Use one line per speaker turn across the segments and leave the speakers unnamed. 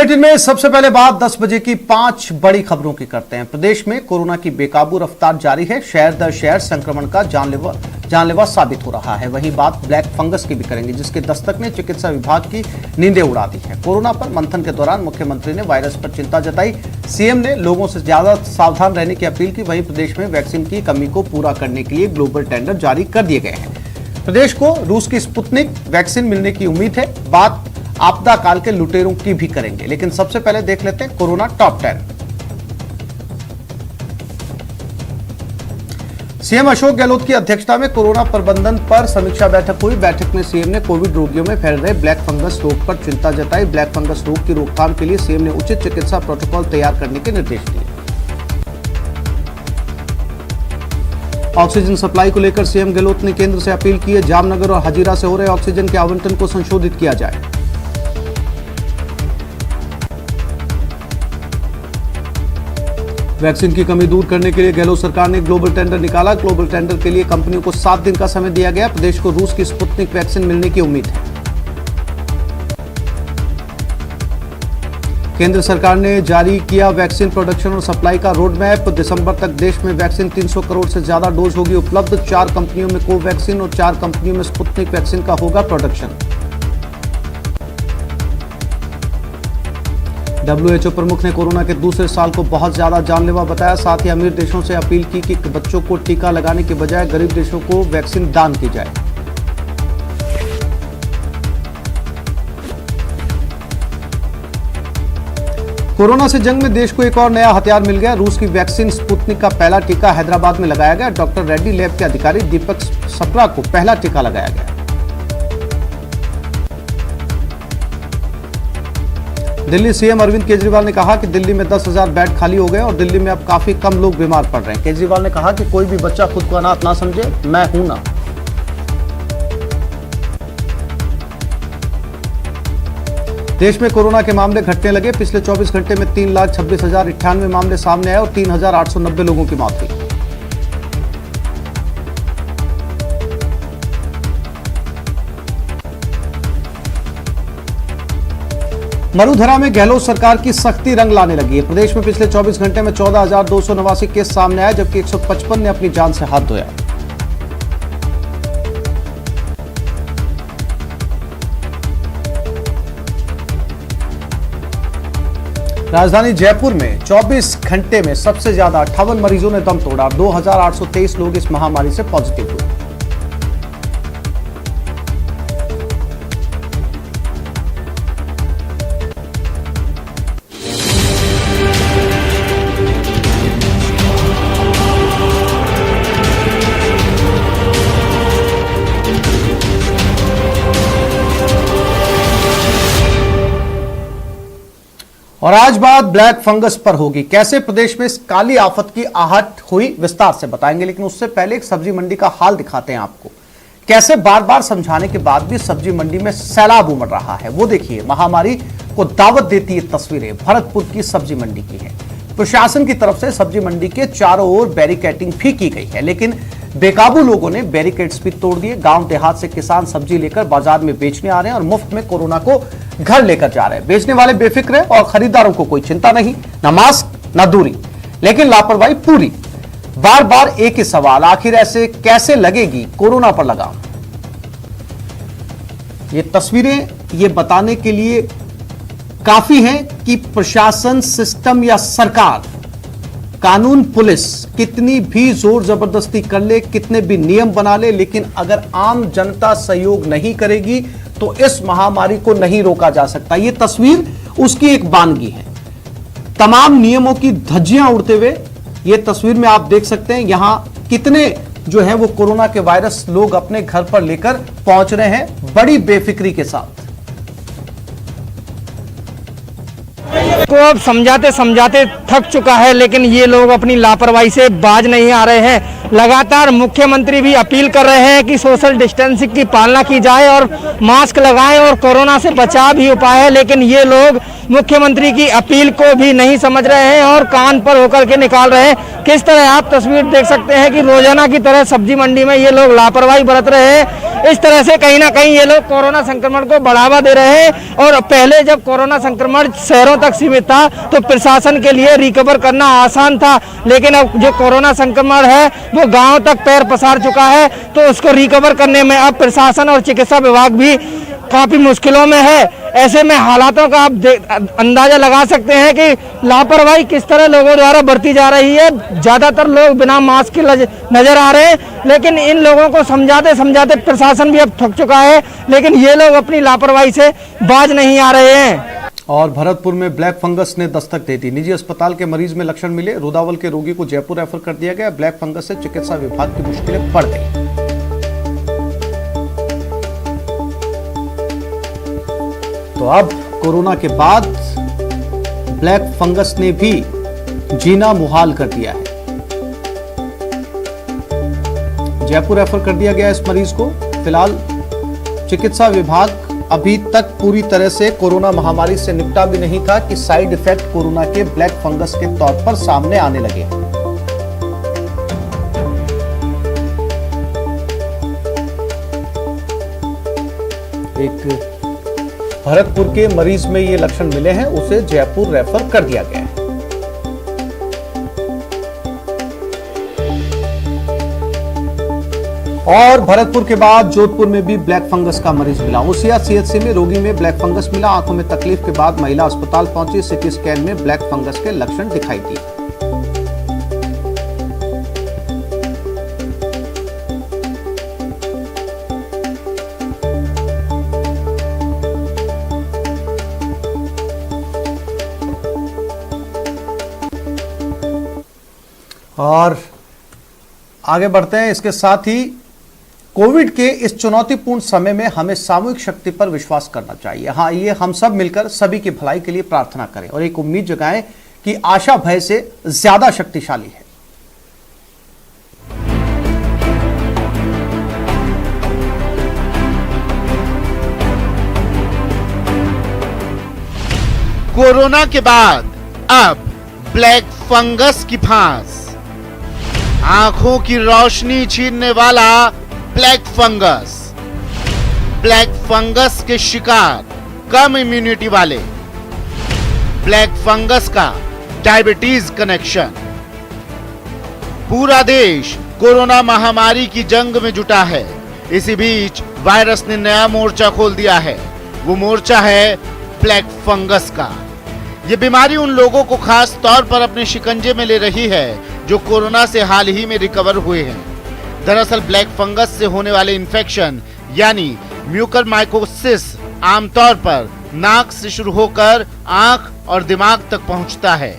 Bulletin में सबसे पहले बात 10 बजे की 5 बड़ी खबरों की करते हैं। प्रदेश में कोरोना की बेकाबू रफ्तार जारी है। शहर दर शहर संक्रमण का जानलेवा साबित हो रहा है। वहीं बात ब्लैक फंगस की भी करेंगे, जिसके दस्तक ने चिकित्सा विभाग की नींदें उड़ा दी है। कोरोना पर मंथन के दौरान मुख्यमंत्री ने वायरस पर चिंता जताई। सीएम ने लोगों से ज्यादा सावधान रहने की अपील की। वहीं प्रदेश में वैक्सीन की कमी को पूरा करने के लिए ग्लोबल टेंडर जारी कर दिए गए हैं। प्रदेश को रूस की स्पुतनिक वैक्सीन मिलने की उम्मीद है। बात आपदा काल के लुटेरों की भी करेंगे, लेकिन सबसे पहले देख लेते हैं corona top 10। CM Ashok Gehlot की अध्यक्षता में कोरोना प्रबंधन पर समीक्षा बैठक हुई। बैठक में सीएम ने कोविड रोगियों में फैल रहे ब्लैक फंगस रोग पर चिंता जताई। ब्लैक फंगस रोग की रोकथाम के लिए सीएम ने उचित चिकित्सा प्रोटोकॉल तैयार करने के निर्देश दिए। ऑक्सीजन सप्लाई को लेकर सीएम गहलोत ने केंद्र से अपील की है। जामनगर और हजीरा से हो रहे ऑक्सीजन के आवंटन को संशोधित किया जाए। वैक्सीन की कमी दूर करने के लिए गहलोत सरकार ने ग्लोबल टेंडर निकाला। ग्लोबल टेंडर के लिए कंपनियों को 7 दिन का समय दिया गया। प्रदेश को रूस की स्पुतनिक वैक्सीन मिलने की उम्मीद है। केंद्र सरकार ने जारी किया वैक्सीन प्रोडक्शन और सप्लाई का रोड मैप। दिसंबर तक देश में वैक्सीन 300 करोड़ से ज्यादा डोज होगी उपलब्ध। 4 कंपनियों में कोवैक्सीन और 4 कंपनियों में स्पुतनिक वैक्सीन का होगा प्रोडक्शन। WHO प्रमुख ने कोरोना के दूसरे साल को बहुत ज्यादा जानलेवा बताया। साथ ही अमीर देशों से अपील की कि बच्चों को टीका लगाने के बजाय गरीब देशों को वैक्सीन दान की जाए। कोरोना से जंग में देश को एक और नया हथियार मिल गया। रूस की वैक्सीन स्पुतनिक का पहला टीका हैदराबाद में लगाया गया। डॉक्टर रेड्डी लैब के अधिकारी दीपक सप्रा को पहला टीका लगाया गया। दिल्ली सीएम अरविंद केजरीवाल ने कहा कि दिल्ली में 10,000 बेड खाली हो गए और दिल्ली में अब काफी कम लोग बीमार पड़ रहे हैं। केजरीवाल ने कहा कि कोई भी बच्चा खुद को अनाथ ना समझे, मैं हूं ना। देश में कोरोना के मामले घटने लगे। पिछले 24 घंटे में 3,26,098 मामले सामने आए और 3,890 लोगों की मौत हुई। मरुधरा में गहलोत सरकार की सख्ती रंग लाने लगी है। प्रदेश में पिछले 24 घंटे में 14,289 केस सामने आए, जबकि 155 ने अपनी जान से हाथ धोया। राजधानी जयपुर में 24 घंटे में सबसे ज्यादा 58 मरीजों ने दम तोड़ा। 2,823 लोग इस महामारी से पॉजिटिव हुए। और आज बात ब्लैक फंगस पर होगी। कैसे प्रदेश में इस काली आफत की आहट हुई, विस्तार से बताएंगे, लेकिन उससे पहले एक सब्जी मंडी का हाल दिखाते हैं आपको। कैसे बार बार समझाने के बाद भी सब्जी मंडी में सैलाब उमड़ रहा है, वो देखिए। महामारी को दावत देती ये तस्वीरें भरतपुर की सब्जी मंडी की है। प्रशासन की तरफ से सब्जी मंडी के चारों ओर बैरिकेडिंग भी की गई है, लेकिन बेकाबू लोगों ने बैरिकेड्स भी तोड़ दिए। गांव देहात से किसान सब्जी लेकर बाजार में बेचने आ रहे हैं और मुफ्त में कोरोना को घर लेकर जा रहे हैं। बेचने वाले बेफिक्र हैं और खरीदारों को कोई चिंता नहीं, न मास्क न दूरी, लेकिन लापरवाही पूरी। बार बार एक ही सवाल, आखिर ऐसे कैसे लगेगी कोरोना पर लगाम? ये तस्वीरें ये बताने के लिए काफी हैं कि प्रशासन, सिस्टम या सरकार, कानून, पुलिस कितनी भी जोर जबरदस्ती कर ले, कितने भी नियम बना ले, लेकिन अगर आम जनता सहयोग नहीं करेगी तो इस महामारी को नहीं रोका जा सकता। यह तस्वीर उसकी एक बानगी है। तमाम नियमों की धज्जियां उड़ते हुए यह तस्वीर में आप देख सकते हैं यहां कितने जो है वो कोरोना के वायरस लोग अपने घर पर लेकर पहुंच रहे हैं बड़ी बेफिक्री के साथ।
को अब समझाते समझाते थक चुका है, लेकिन ये लोग अपनी लापरवाही से बाज नहीं आ रहे हैं। लगातार मुख्यमंत्री भी अपील कर रहे हैं कि सोशल डिस्टेंसिंग की पालना की जाए और मास्क लगाएं और कोरोना से बचाव ही उपाय है, लेकिन ये लोग मुख्यमंत्री की अपील को भी नहीं समझ रहे हैं और कान पर होकर के निकाल रहे हैं। किस तरह आप तस्वीर देख सकते हैं कि रोजाना की तरह सब्जी मंडी में ये लोग लापरवाही बरत रहे हैं। इस तरह से कहीं ना कहीं ये लोग कोरोना संक्रमण को बढ़ावा दे रहे हैं और पहले जब कोरोना संक्रमण शहरों तक सीमित था तो प्रशासन के लिए रिकवर करना आसान था, लेकिन अब जो कोरोना संक्रमण है वो गांव तक पैर पसार चुका है, तो उसको रिकवर करने में अब प्रशासन और चिकित्सा विभाग भी काफी मुश्किलों में है। ऐसे में हालातों का आप अंदाजा लगा सकते हैं कि लापरवाही किस तरह लोगों द्वारा बरती जा रही है। ज्यादातर लोग बिना मास्क के नजर आ रहे हैं, लेकिन इन लोगों को समझाते समझाते प्रशासन भी अब थक चुका है, लेकिन ये लोग अपनी लापरवाही से बाज नहीं आ रहे हैं।
और भरतपुर में ब्लैक फंगस ने दस्तक दे दी। निजी अस्पताल के मरीज में लक्षण मिले। रुदावल के रोगी को जयपुर रेफर कर दिया गया। ब्लैक फंगस से चिकित्सा विभाग की मुश्किलें बढ़ गई। तो अब कोरोना के बाद ब्लैक फंगस ने भी जीना मुहाल कर दिया है। जयपुर रेफर कर दिया गया इस मरीज को। फिलहाल चिकित्सा विभाग अभी तक पूरी तरह से कोरोना महामारी से निपटा भी नहीं था कि साइड इफेक्ट कोरोना के ब्लैक फंगस के तौर पर सामने आने लगे। एक भरतपुर के मरीज में ये लक्षण मिले हैं, उसे जयपुर रेफर कर दिया गया है। और भरतपुर के बाद जोधपुर में भी ब्लैक फंगस का मरीज मिला। ओसिया सीएचसी में रोगी में ब्लैक फंगस मिला। आंखों में तकलीफ के बाद महिला अस्पताल पहुंची। सीटी स्कैन में ब्लैक फंगस के लक्षण दिखाई दिए। और आगे बढ़ते हैं। इसके साथ ही कोविड के इस चुनौतीपूर्ण समय में हमें सामूहिक शक्ति पर विश्वास करना चाहिए। हाँ, ये हम सब मिलकर सभी की भलाई के लिए प्रार्थना करें और एक उम्मीद जगाएं कि आशा भय से ज्यादा शक्तिशाली है।
कोरोना के बाद अब ब्लैक फंगस की फांस। आंखों की रोशनी छीनने वाला ब्लैक फंगस। ब्लैक फंगस के शिकार कम इम्यूनिटी वाले। ब्लैक फंगस का डायबिटीज कनेक्शन। पूरा देश कोरोना महामारी की जंग में जुटा है। इसी बीच वायरस ने नया मोर्चा खोल दिया है। वो मोर्चा है ब्लैक फंगस का। ये बीमारी उन लोगों को खास तौर पर अपने शिकंजे में ले रही है जो कोरोना से हाल ही में रिकवर हुए हैं। दरअसल ब्लैक फंगस से होने वाले इन्फेक्शन यानी म्यूकरमाइकोसिस आमतौर पर नाक से शुरू होकर आंख और दिमाग तक पहुंचता है।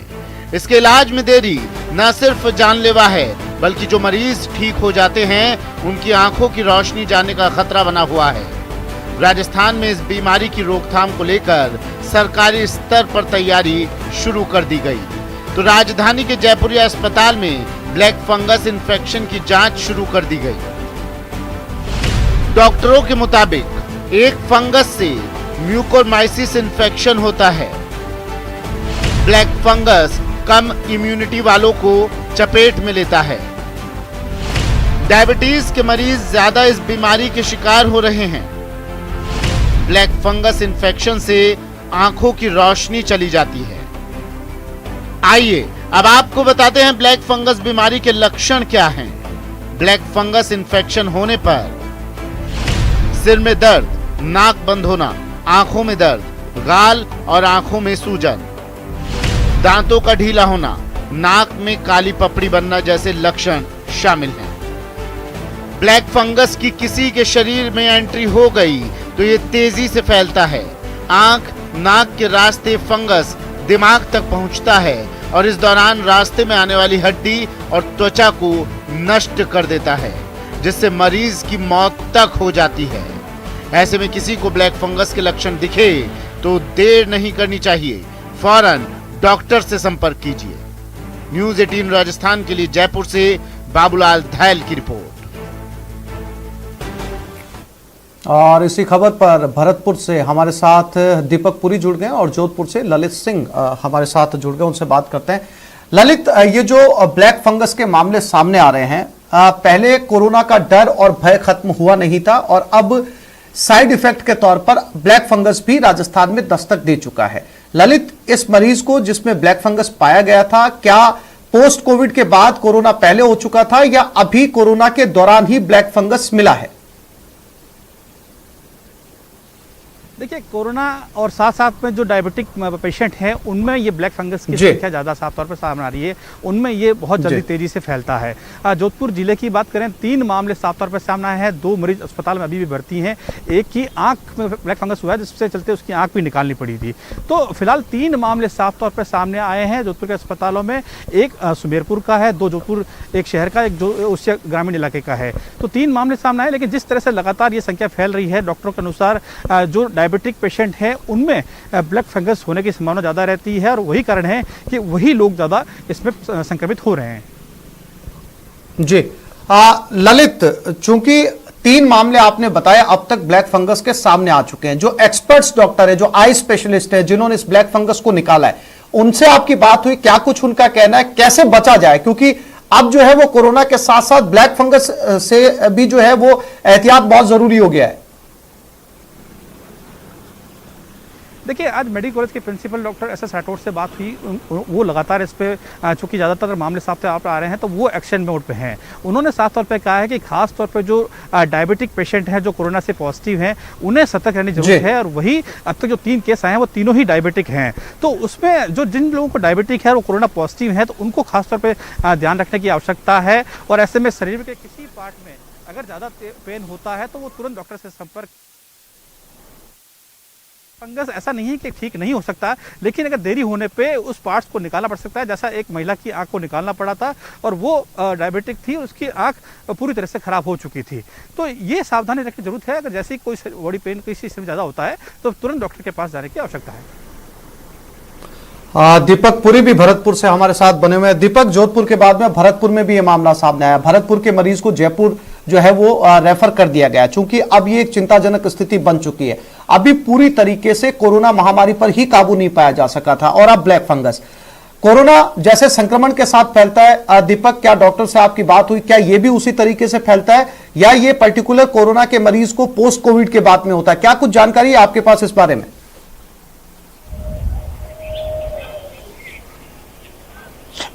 इसके इलाज में देरी न सिर्फ जानलेवा है, बल्कि जो मरीज ठीक हो जाते हैं उनकी आंखों की रोशनी जाने का खतरा बना हुआ है। राजस्थान में इस बीमारी की रोकथाम को लेकर सरकारी स्तर पर तैयारी शुरू कर दी गई। तो राजधानी के जयपुरिया अस्पताल में ब्लैक फंगस इन्फेक्शन की जांच शुरू कर दी गई। डॉक्टरों के मुताबिक एक फंगस से म्यूकोरमाइसिस इन्फेक्शन होता है। ब्लैक फंगस कम इम्यूनिटी वालों को चपेट में लेता है। डायबिटीज के मरीज ज्यादा इस बीमारी के शिकार हो रहे हैं। ब्लैक फंगस इन्फेक्शन से आंखों की रोशनी चली जाती है। आइए अब आपको बताते हैं ब्लैक फंगस बीमारी के लक्षण क्या हैं। ब्लैक फंगस इन्फेक्शन होने पर सिर में दर्द, नाक बंद होना, आंखों में दर्द, गाल और आंखों में सूजन, दांतों का ढीला होना, नाक में काली पपड़ी बनना जैसे लक्षण शामिल हैं। ब्लैक फंगस की किसी के शरीर में एंट्री हो गई तो ये तेजी से फैलता है। आंख, नाक के रास्ते फंगस दिमाग तक पहुंचता है और इस दौरान रास्ते में आने वाली हड्डी और त्वचा को नष्ट कर देता है, जिससे मरीज की मौत तक हो जाती है। ऐसे में किसी को ब्लैक फंगस के लक्षण दिखे तो देर नहीं करनी चाहिए, फौरन डॉक्टर से संपर्क कीजिए। न्यूज़ 18 राजस्थान के लिए जयपुर से बाबूलाल धैल की रिपोर्ट।
और इसी खबर पर भरतपुर से हमारे साथ दीपक पुरी जुड़ गए और जोधपुर से ललित सिंह हमारे साथ जुड़ गए, उनसे बात करते हैं। ललित, ये जो ब्लैक फंगस के मामले सामने आ रहे हैं, पहले कोरोना का डर और भय खत्म हुआ नहीं था और अब साइड इफेक्ट के तौर पर ब्लैक फंगस भी राजस्थान में दस्तक दे चुका है। ललित, इस मरीज को जिसमें ब्लैक फंगस पाया गया था, क्या पोस्ट कोविड के बाद कोरोना पहले हो चुका था या अभी कोरोना के दौरान ही ब्लैक फंगस मिला है?
देखिए, कोरोना और साथ साथ में जो डायबिटिक पेशेंट हैं उनमें ये ब्लैक फंगस की संख्या ज़्यादा साफ तौर पर सामने आ रही है, उनमें ये बहुत जल्दी तेजी से फैलता है। जोधपुर जिले की बात करें, 3 मामले साफ तौर पर सामने आए हैं, 2 मरीज अस्पताल में अभी भी भर्ती हैं, एक की आंख में ब्लैक फंगस हुआ है जिससे चलते उसकी आंख भी निकालनी पड़ी थी। तो फिलहाल 3 मामले साफ तौर पर सामने आए हैं जोधपुर के अस्पतालों में। एक सुमेरपुर का है, 2 जोधपुर एक शहर का, एक जो उससे ग्रामीण इलाके का है। तो 3 मामले सामने आए, लेकिन जिस तरह से लगातार ये संख्या फैल रही है, डॉक्टरों के अनुसार जो डायबिटिक पेशेंट है उनमें ब्लैक फंगस होने की संभावना ज़्यादा रहती है और वही कारण है कि वही लोग ज़्यादा इसमें संक्रमित हो रहे हैं। जी
ललित, चूंकि 3 मामले आपने बताया अब तक ब्लैक फंगस के सामने आ चुके हैं, जो एक्सपर्ट्स डॉक्टर है, जो आई स्पेशलिस्ट है, जिन्होंने इस ब्लैक फंगस को निकाला है, उनसे आपकी बात हुई? क्या कुछ उनका कहना है, कैसे बचा जाए? क्योंकि अब जो है वो कोरोना के साथ साथ ब्लैक फंगस से भी जो है वो एहतियात बहुत जरूरी हो गया है।
देखिए, आज मेडिकल कॉलेज के प्रिंसिपल डॉक्टर एस.एस. राठौड़ से बात हुई, वो लगातार इस पे चूँकि ज़्यादातर मामले साफ आप आ रहे हैं तो वो एक्शन मोड पे हैं। उन्होंने साफ तौर पे कहा है कि खास तौर पे जो डायबिटिक पेशेंट हैं जो कोरोना से पॉजिटिव हैं उन्हें सतर्क रहने की जरूरत है। और वही अब तक जो 3 केस आए हैं वो तीनों ही डायबिटिक हैं। तो उसमें जो जिन लोगों को डायबिटिक है वो कोरोना पॉजिटिव है तो उनको खास तौर पर ध्यान रखने की आवश्यकता है। और ऐसे में शरीर के किसी पार्ट में अगर ज़्यादा पेन होता है तो वो तुरंत डॉक्टर से संपर्क। फंगस ऐसा नहीं है कि ठीक नहीं हो सकता, लेकिन अगर देरी होने पे उस पार्ट्स को निकालना पड़ सकता है। जैसा एक महिला की आंख को निकालना पड़ा था और वो डायबिटिक थी, उसकी आंख पूरी तरह से खराब हो चुकी थी। तो ये सावधानी रखने की जरूरत है। अगर जैसे कोई बॉडी पेन किसी से ज़्यादा होता है तो तुरंत डॉक्टर के पास जाने की आवश्यकता है।
दीपक पुरी भी भरतपुर से हमारे साथ बने हुए हैं। दीपक, जोधपुर के बाद में भरतपुर में भी ये मामला सामने आया। भरतपुर के मरीज को जयपुर जो है वो रेफर कर दिया गया, चूंकि अब ये एक चिंताजनक स्थिति बन चुकी है। अभी पूरी तरीके से कोरोना महामारी पर ही काबू नहीं पाया जा सका था और अब ब्लैक फंगस कोरोना जैसे संक्रमण के साथ फैलता है। दीपक, क्या डॉक्टर से आपकी बात हुई? क्या ये भी उसी तरीके से फैलता है या ये पर्टिकुलर कोरोना के मरीज को पोस्ट कोविड के बाद में होता है? क्या कुछ जानकारी है आपके पास इस बारे में?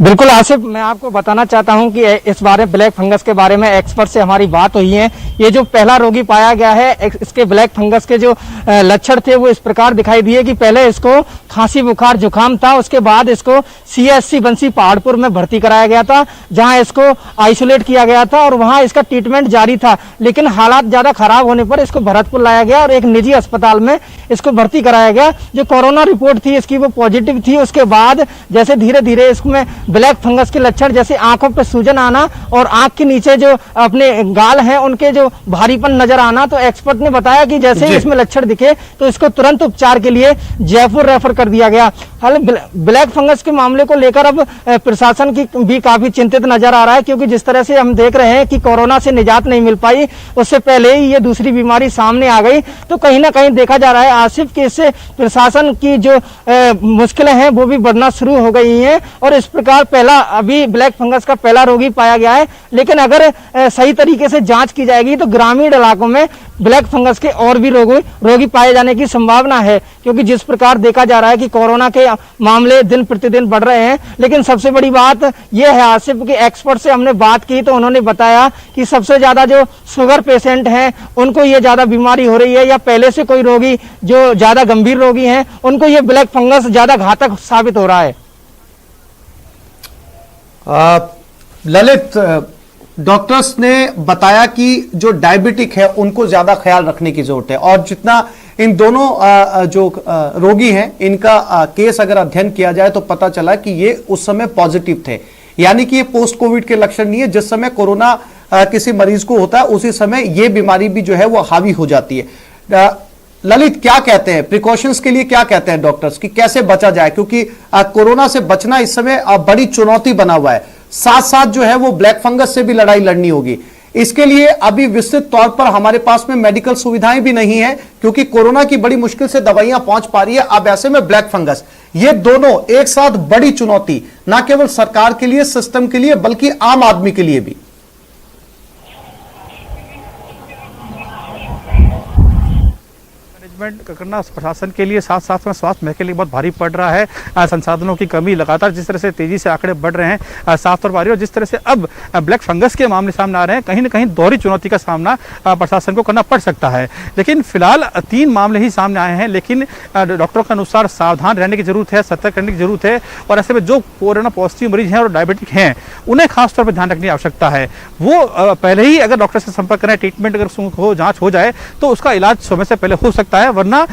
बिल्कुल आसिफ, मैं आपको बताना चाहता हूं कि इस बारे ब्लैक फंगस के बारे में एक्सपर्ट से हमारी बात हुई है। ये जो पहला रोगी पाया गया है, इसके ब्लैक फंगस के जो लक्षण थे वो इस प्रकार दिखाई दिए कि पहले इसको खांसी बुखार जुकाम था, उसके बाद इसको CSC बंसी पहाड़पुर में भर्ती कराया गया था, जहां इसको आइसोलेट किया गया था और वहां इसका ट्रीटमेंट जारी था। लेकिन हालात ज्यादा खराब होने पर इसको भरतपुर लाया गया और एक निजी अस्पताल में इसको भर्ती कराया गया। जो कोरोना रिपोर्ट थी इसकी वो पॉजिटिव थी। उसके बाद जैसे धीरे धीरे इसमें ब्लैक फंगस के लक्षण जैसे आंखों पे सूजन आना और आंख के नीचे जो अपने गाल हैं उनके जो भारीपन नजर आना, तो एक्सपर्ट ने बताया कि जैसे ही इसमें लक्षण दिखे तो इसको तुरंत उपचार के लिए जयपुर रेफर कर दिया गया। हालांकि ब्लैक फंगस के मामले को लेकर अब प्रशासन की भी काफी चिंतित नजर आ रहा है, क्योंकि जिस तरह से हम देख रहे हैं कि कोरोना से निजात नहीं मिल पाई, उससे पहले ही ये दूसरी बीमारी सामने आ गई। तो कहीं ना कहीं देखा जा रहा है आसिफ कि इससे प्रशासन की जो मुश्किलें हैं वो भी बढ़ना शुरू हो गई हैं। और इस प्रकार पहला अभी ब्लैक फंगस का पहला रोगी पाया गया है, लेकिन अगर सही तरीके से जांच की जाएगी तो ग्रामीण इलाकों में ब्लैक फंगस के और भी रोगी पाए जाने की संभावना है, क्योंकि जिस प्रकार देखा जा रहा है कि कोरोना के मामले दिन प्रतिदिन बढ़ रहे हैं। लेकिन सबसे बड़ी बात यह है आसिफ कि एक्सपर्ट से हमने बात की तो उन्होंने बताया कि सबसे ज्यादा जो शुगर पेशेंट हैं उनको ये ज्यादा बीमारी हो रही है, या पहले से कोई रोगी जो ज्यादा गंभीर रोगी हैं उनको ये ब्लैक फंगस ज्यादा घातक साबित हो रहा है।
ललित, डॉक्टर्स ने बताया कि जो डायबिटिक है उनको ज्यादा ख्याल रखने की जरूरत है, और जितना इन दोनों जो रोगी हैं इनका केस अगर अध्ययन किया जाए तो पता चला कि ये उस समय पॉजिटिव थे, यानी कि ये पोस्ट कोविड के लक्षण नहीं है। जिस समय कोरोना किसी मरीज को होता है उसी समय ये बीमारी भी जो है वो हावी हो जाती है। ललित, क्या कहते हैं, प्रिकॉशंस के लिए क्या कहते हैं डॉक्टर्स कि कैसे बचा जाए? क्योंकि कोरोना से बचना इस समय बड़ी चुनौती बना हुआ है, साथ साथ जो है वो ब्लैक फंगस से भी लड़ाई लड़नी होगी। इसके लिए अभी विस्तृत तौर पर हमारे पास में मेडिकल सुविधाएं भी नहीं है, क्योंकि कोरोना की बड़ी मुश्किल से दवाइयां पहुंच पा रही है। अब ऐसे में ब्लैक फंगस, ये दोनों एक साथ बड़ी चुनौती, ना केवल सरकार के लिए, सिस्टम के लिए, बल्कि आम आदमी के लिए भी।
मैनेजमेंट करना प्रशासन के लिए, साथ साथ में स्वास्थ्य महकमे के लिए बहुत भारी पड़ रहा है। संसाधनों की कमी लगातार जिस तरह से तेजी से आंकड़े बढ़ रहे हैं साफ तौर पर आ रही है, और जिस तरह से अब ब्लैक फंगस के मामले सामने आ रहे हैं, कहीं ना कहीं दोहरी चुनौती का सामना प्रशासन को करना पड़ सकता है। लेकिन फिलहाल 3 मामले ही सामने आए हैं, लेकिन डॉक्टरों के अनुसार सावधान रहने की जरूरत है, सतर्क रहने की जरूरत है, और ऐसे में जो कोरोना पॉजिटिव मरीज हैं और डायबिटिक हैं, उन्हें खासतौर पर ध्यान रखने की आवश्यकता है। वो पहले ही अगर डॉक्टर से संपर्क करें, ट्रीटमेंट अगर हो, जांच हो जाए तो उसका इलाज समय से पहले हो सकता है, वरना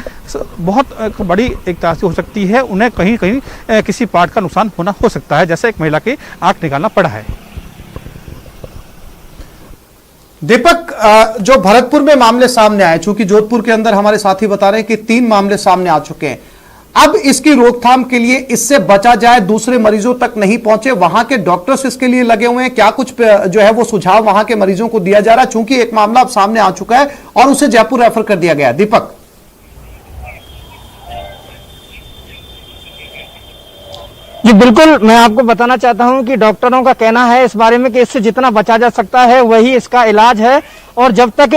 बहुत बड़ी एक तरह से हो सकती है, उन्हें कहीं कहीं किसी पार्ट का नुकसान होना हो सकता है, जैसे एक महिला की आंख निकालना पड़ा है।
दीपक, जो भरतपुर में मामले सामने आए, चूंकि जोधपुर के अंदर हमारे साथी बता रहे हैं कि 3 मामले सामने आ चुके हैं, अब इसकी रोकथाम के लिए, इससे बचा जाए, दूसरे मरीजों तक नहीं पहुंचे, वहां के डॉक्टर्स इसके लिए लगे हुए हैं, क्या कुछ जो है वो सुझाव वहां के मरीजों को दिया जा रहा है, चूंकि एक मामला अब सामने आ चुका है और उसे जयपुर रेफर कर दिया गया। दीपक,
जी बिल्कुल, मैं आपको बताना चाहता हूं कि डॉक्टरों का कहना है इस बारे में कि इससे जितना बचा जा सकता है वही इसका इलाज है, और जब तक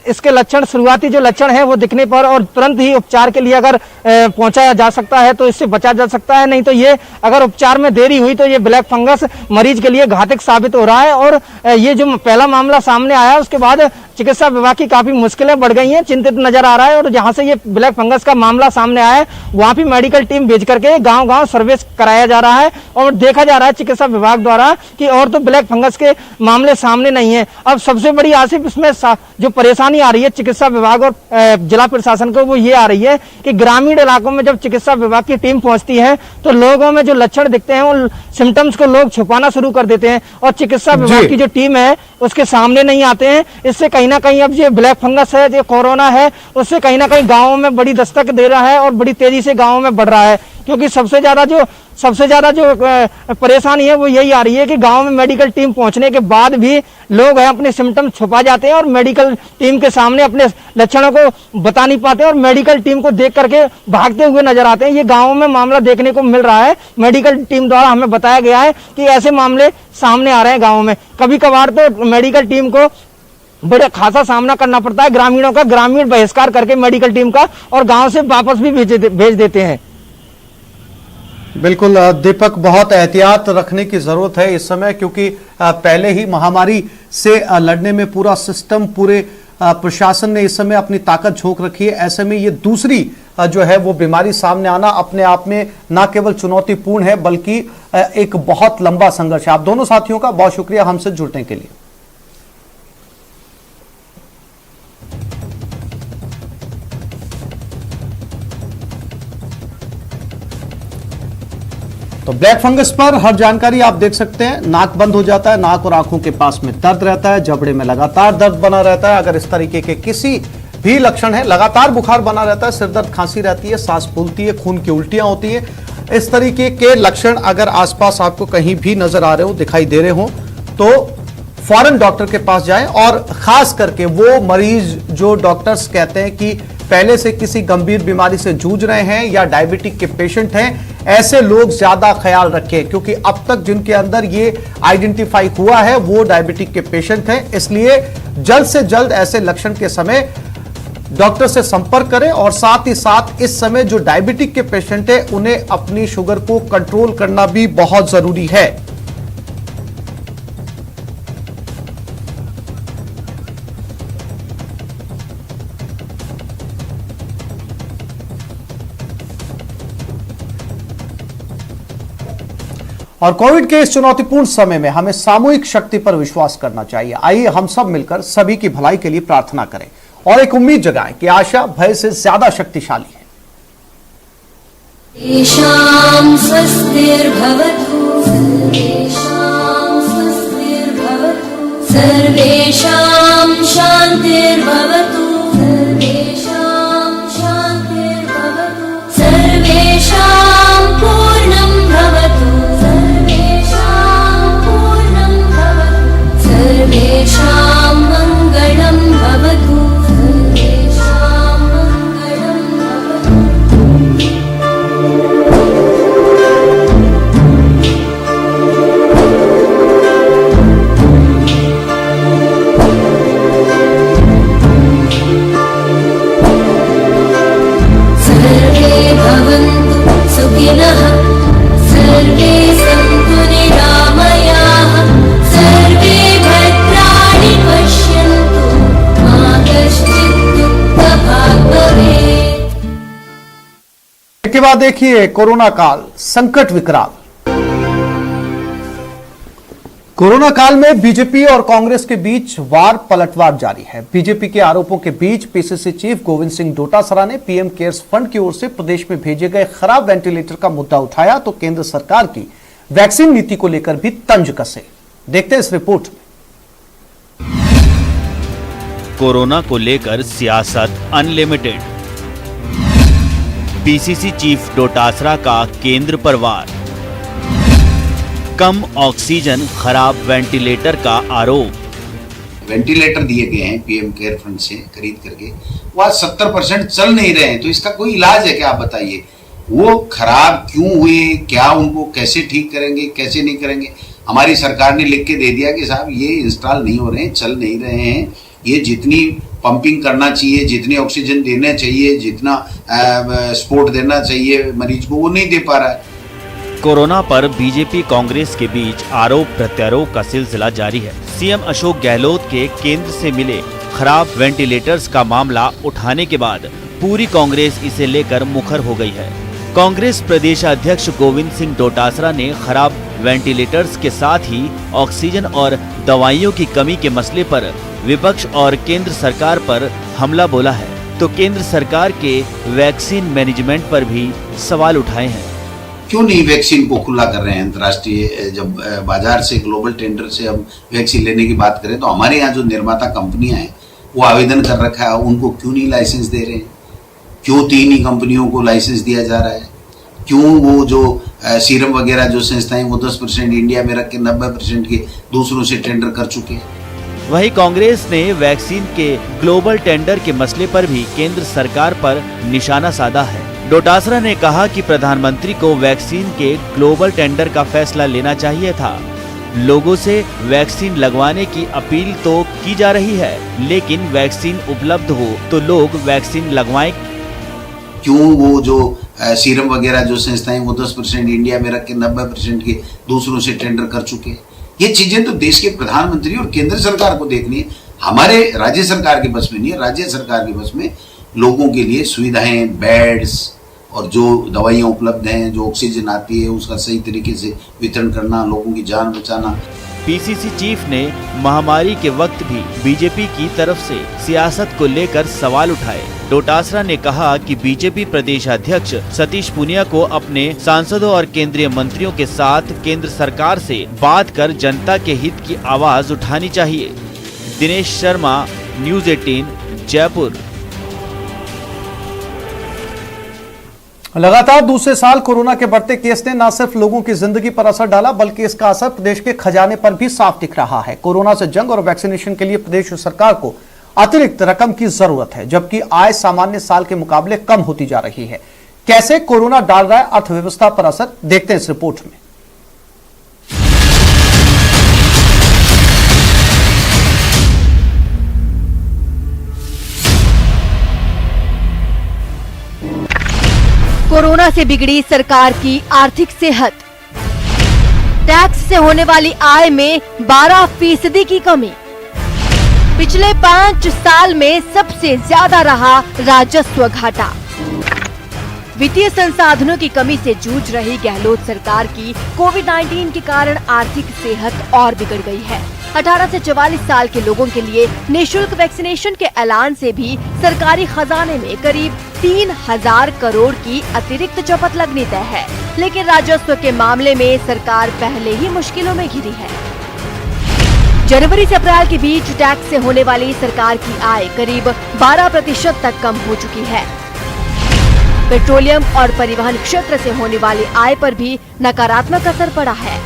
इसके लक्षण, शुरुआती जो लक्षण है वो दिखने पर और तुरंत ही उपचार के लिए अगर पहुंचाया जा सकता है तो इससे बचा जा सकता है। नहीं तो ये अगर उपचार में देरी हुई तो ये ब्लैक फंगस मरीज के लिए घातक साबित हो रहा है। और ये जो पहला मामला सामने आया उसके बाद चिकित्सा विभाग की काफी मुश्किलें बढ़ गई हैं, चिंतित नजर आ रहा है। और जहां से ये ब्लैक फंगस का मामला सामने आया है वहां भी मेडिकल टीम भेज करके गांव-गांव सर्वे कराया जा रहा है और देखा जा रहा है चिकित्सा विभाग द्वारा कि और तो ब्लैक फंगस के मामले सामने नहीं है। अब सबसे बड़ी आसिफ इसमें जो परेशानी आ रही है चिकित्सा विभाग और जिला प्रशासन को, वो ये आ रही है कि ग्रामीण इलाकों में जब चिकित्सा विभाग की टीम पहुंचती है तो लोगों में जो लक्षण दिखते हैं वो सिम्टम्स को लोग छुपाना शुरू कर देते हैं और चिकित्सा विभाग की जो टीम है उसके सामने नहीं आते हैं। इससे कहीं ना कहीं अब ये ब्लैक फंगस है, जो कोरोना है, उससे कहीं ना कहीं गाँवों में बड़ी दस्तक दे रहा है और बड़ी तेजी से गाँवों में बढ़ रहा है। क्योंकि सबसे ज्यादा जो परेशानी है वो यही आ रही है कि गांव में मेडिकल टीम पहुंचने के बाद भी लोग हैं अपने सिम्टम छुपा जाते हैं और मेडिकल टीम के सामने अपने लक्षणों को बता नहीं पाते और मेडिकल टीम को देख करके भागते हुए नजर आते हैं। ये गांवों में मामला देखने को मिल रहा है। मेडिकल टीम द्वारा हमें बताया गया है कि ऐसे मामले सामने आ रहे हैं गाँवों में। कभी कभार तो मेडिकल टीम को बड़े खासा सामना करना पड़ता है ग्रामीणों का, ग्रामीण बहिष्कार करके मेडिकल टीम का और गाँव से वापस भी भेज देते हैं।
बिल्कुल दीपक, बहुत एहतियात रखने की जरूरत है इस समय, क्योंकि पहले ही महामारी से लड़ने में पूरा सिस्टम, पूरे प्रशासन ने इस समय अपनी ताकत झोंक रखी है। ऐसे में ये दूसरी जो है वो बीमारी सामने आना अपने आप में ना केवल चुनौतीपूर्ण है बल्कि एक बहुत लंबा संघर्ष है। आप दोनों साथियों का बहुत शुक्रिया हमसे जुड़ने के लिए। तो ब्लैक फंगस पर हर जानकारी आप देख सकते हैं। नाक बंद हो जाता है, नाक और आंखों के पास में दर्द रहता है, जबड़े में लगातार दर्द बना रहता है। अगर इस तरीके के किसी भी लक्षण है, लगातार बुखार बना रहता है, सिर दर्द, खांसी रहती है, सांस फूलती है, खून की उल्टियां होती है, इस तरीके के लक्षण अगर आसपास आपको कहीं भी नजर आ रहे हो, दिखाई दे रहे हो, तो फौरन डॉक्टर के पास जाएं। और खास करके वो मरीज जो डॉक्टर्स कहते हैं कि पहले से किसी गंभीर बीमारी से जूझ रहे हैं या डायबिटिक के पेशेंट हैं, ऐसे लोग ज्यादा ख्याल रखें, क्योंकि अब तक जिनके अंदर ये आइडेंटिफाई हुआ है वो डायबिटिक के पेशेंट हैं। इसलिए जल्द से जल्द ऐसे लक्षण के समय डॉक्टर से संपर्क करें और साथ ही साथ इस समय जो डायबिटिक के पेशेंट हैं उन्हें अपनी शुगर को कंट्रोल करना भी बहुत जरूरी है। और कोविड के इस चुनौतीपूर्ण समय में हमें सामूहिक शक्ति पर विश्वास करना चाहिए। आइए हम सब मिलकर सभी की भलाई के लिए प्रार्थना करें और एक उम्मीद जगाएं कि आशा भय से ज्यादा शक्तिशाली है।
येषां स्वस्तिर्भवतु, सर्वेषां स्वस्तिर्भवतु, सर्वेषां शान्तिर्भवतु, सर्वेषां शान्तिर्भवतु, सर्वेषां पूर्णं भवतु, सर्वेषां पूर्णं भवतु, सर्वेषां
के बाद देखिए कोरोना काल संकट विकराल। कोरोना काल में बीजेपी और कांग्रेस के बीच वार पलटवार जारी है। बीजेपी के आरोपों के बीच पीसीसी चीफ गोविंद सिंह डोटासरा ने पीएम केयर्स फंड की ओर से प्रदेश में भेजे गए खराब वेंटिलेटर का मुद्दा उठाया तो केंद्र सरकार की वैक्सीन नीति को लेकर भी तंज कसे। देखते हैं इस रिपोर्ट में।
कोरोना को लेकर सियासत अनलिमिटेड। पीसीसी चीफ डोटासरा का केंद्र पर वार। कम ऑक्सीजन, खराब वेंटिलेटर का आरोप।
वेंटिलेटर दिए गए हैं पीएम केयर फंड से खरीद करके, वो आज 70% चल नहीं रहे हैं, तो इसका कोई इलाज है क्या? आप बताइए। वो खराब क्यों हुए, क्या उनको कैसे ठीक करेंगे, कैसे नहीं करेंगे? हमारी सरकार ने लिख के दे दिया कि साहब ये इंस्टॉल नहीं हो रहे हैं, चल नहीं रहे हैं, ये जितनी पंपिंग करना चाहिए, जितनी ऑक्सीजन देना चाहिए, जितना सपोर्ट देना चाहिए मरीज को, वो नहीं दे पा रहा है।
कोरोना पर बीजेपी कांग्रेस के बीच आरोप प्रत्यारोप का सिलसिला जारी है। सीएम अशोक गहलोत के केंद्र से मिले खराब वेंटिलेटर्स का मामला उठाने के बाद पूरी कांग्रेस इसे लेकर मुखर हो गई है। कांग्रेस प्रदेश अध्यक्ष गोविंद सिंह डोटासरा ने खराब वेंटिलेटर्स के साथ ही ऑक्सीजन और दवाइयों की कमी के मसले पर विपक्ष और केंद्र सरकार पर हमला बोला है, तो केंद्र सरकार के वैक्सीन मैनेजमेंट पर भी सवाल उठाए हैं।
क्यों नहीं वैक्सीन को खुला कर रहे हैं अंतर्राष्ट्रीय? जब बाजार से ग्लोबल टेंडर से हम वैक्सीन लेने की बात करें तो हमारे यहाँ जो निर्माता कंपनियां हैं वो आवेदन कर रखा है, उनको क्यों नहीं लाइसेंस दे रहे हैं? क्यों 3 ही कंपनियों को लाइसेंस दिया जा रहा है? क्यों वो जो सीरम वगैरह जो संस्थाएं वो 10% इंडिया में रख के 90% के दूसरों से टेंडर कर चुके हैं?
वहीं कांग्रेस ने वैक्सीन के ग्लोबल टेंडर के मसले पर भी केंद्र सरकार पर निशाना साधा है। डोटासरा ने कहा कि प्रधानमंत्री को वैक्सीन के ग्लोबल टेंडर का फैसला लेना चाहिए था। लोगों से वैक्सीन लगवाने की अपील तो की जा रही है, लेकिन वैक्सीन उपलब्ध हो तो लोग वैक्सीन लगवाएं।
क्यों वो जो सीरम वगैरह जो संस्थाएं वो 10% इंडिया में रख के 90% के दूसरों से टेंडर कर चुके हैं? ये चीजें तो देश के प्रधानमंत्री और केंद्र सरकार को देखनी है, हमारे राज्य सरकार के बस में नहीं है। राज्य सरकार के बस में लोगों के लिए सुविधाएं, बेड्स और जो दवाइयाँ उपलब्ध हैं, जो ऑक्सीजन आती है उसका सही तरीके से वितरण करना, लोगों की जान बचाना।
पीसीसी चीफ ने महामारी के वक्त भी बीजेपी की तरफ से सियासत को लेकर सवाल उठाए। डोटासरा ने कहा कि बीजेपी प्रदेश अध्यक्ष सतीश पूनिया को अपने सांसदों और केंद्रीय मंत्रियों के साथ केंद्र सरकार से बात कर जनता के हित की आवाज उठानी चाहिए। दिनेश शर्मा, न्यूज़ 18, जयपुर।
लगातार दूसरे साल कोरोना के बढ़ते केस ने न सिर्फ लोगों की जिंदगी पर असर डाला, बल्कि इसका असर प्रदेश के खजाने पर भी साफ दिख रहा है। कोरोना से जंग और वैक्सीनेशन के लिए प्रदेश सरकार को अतिरिक्त रकम की जरूरत है, जबकि आय सामान्य साल के मुकाबले कम होती जा रही है। कैसे कोरोना डाल रहा है अर्थव्यवस्था पर असर, देखते हैं इस रिपोर्ट में।
कोरोना से बिगड़ी सरकार की आर्थिक सेहत। टैक्स से होने वाली आय में 12% की कमी। पिछले 5 साल में सबसे ज्यादा रहा राजस्व घाटा। वित्तीय संसाधनों की कमी से जूझ रही गहलोत सरकार की कोविड-19 के कारण आर्थिक सेहत और बिगड़ गई है। 18 से 44 साल के लोगों के लिए निःशुल्क वैक्सीनेशन के ऐलान से भी सरकारी खजाने में करीब 3000 करोड़ की अतिरिक्त चपत लगनी तय है, लेकिन राजस्व के मामले में सरकार पहले ही मुश्किलों में घिरी है। जनवरी से अप्रैल के बीच टैक्स से होने वाली सरकार की आय करीब 12% तक कम हो चुकी है। पेट्रोलियम और परिवहन क्षेत्र से होने वाली आय पर भी नकारात्मक असर पड़ा है।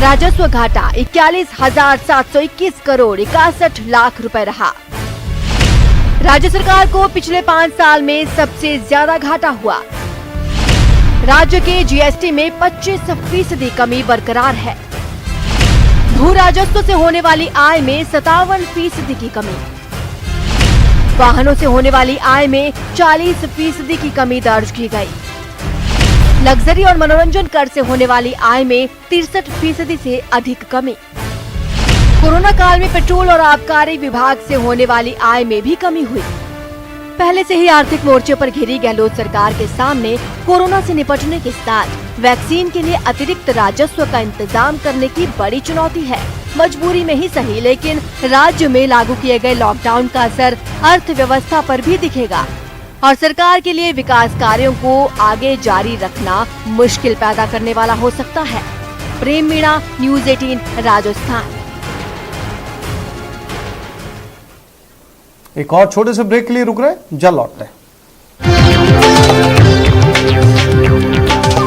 राजस्व घाटा 41,721 करोड़ 61 लाख रुपए रहा। राज्य सरकार को पिछले 5 साल में सबसे ज्यादा घाटा हुआ। राज्य के जीएसटी में 25% कमी बरकरार है। भू राजस्व से होने वाली आय में 57% की कमी। वाहनों से होने वाली आय में 40% की कमी दर्ज की गई। लग्जरी और मनोरंजन कर से होने वाली आय में 63% से अधिक कमी। कोरोना काल में पेट्रोल और आबकारी विभाग से होने वाली आय में भी कमी हुई। पहले से ही आर्थिक मोर्चे पर घिरी गहलोत सरकार के सामने कोरोना से निपटने के साथ वैक्सीन के लिए अतिरिक्त राजस्व का इंतजाम करने की बड़ी चुनौती है। मजबूरी में ही सही, लेकिन राज्य में लागू किए गए लॉकडाउन का असर अर्थव्यवस्था पर भी दिखेगा और सरकार के लिए विकास कार्यों को आगे जारी रखना मुश्किल पैदा करने वाला हो सकता है। प्रेम मीणा, न्यूज़ 18 राजस्थान।
एक और छोटे से ब्रेक के लिए रुक रहे, जल्द लौटते हैं।